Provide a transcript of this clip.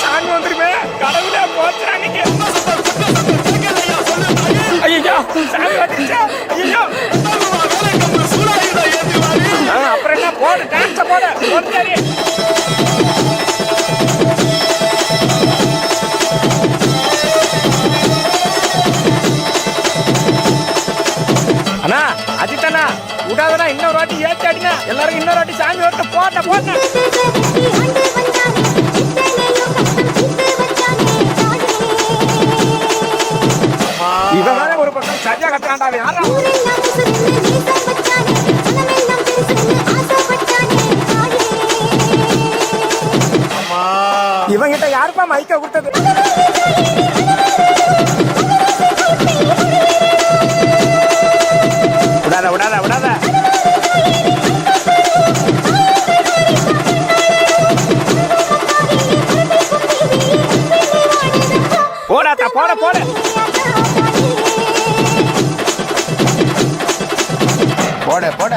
சாமி வந்துருமே கடவுளே போச்சாங்க. ஐயோ சாமி வந்துச்சா. ஐயோ அப்புறம் என்ன போடு டான்ஸ் போடு சரி. அண்ணா அஜித்தண்ணா விடாதண்ணா இன்னொரு வாட்டி ஏற்றி அடிங்க. எல்லாரும் இன்னொரு வாட்டி சாமி வரட்டு போட்ட போட்ட. இவன் ஒரு பக்கம் சரியா கட்டாண்டா. யாரா இவங்கிட்ட யாருப்பா மைக்க கொடுத்தது? விடாத விடாத விடாத. போடாத்தா போட போட. போட போட.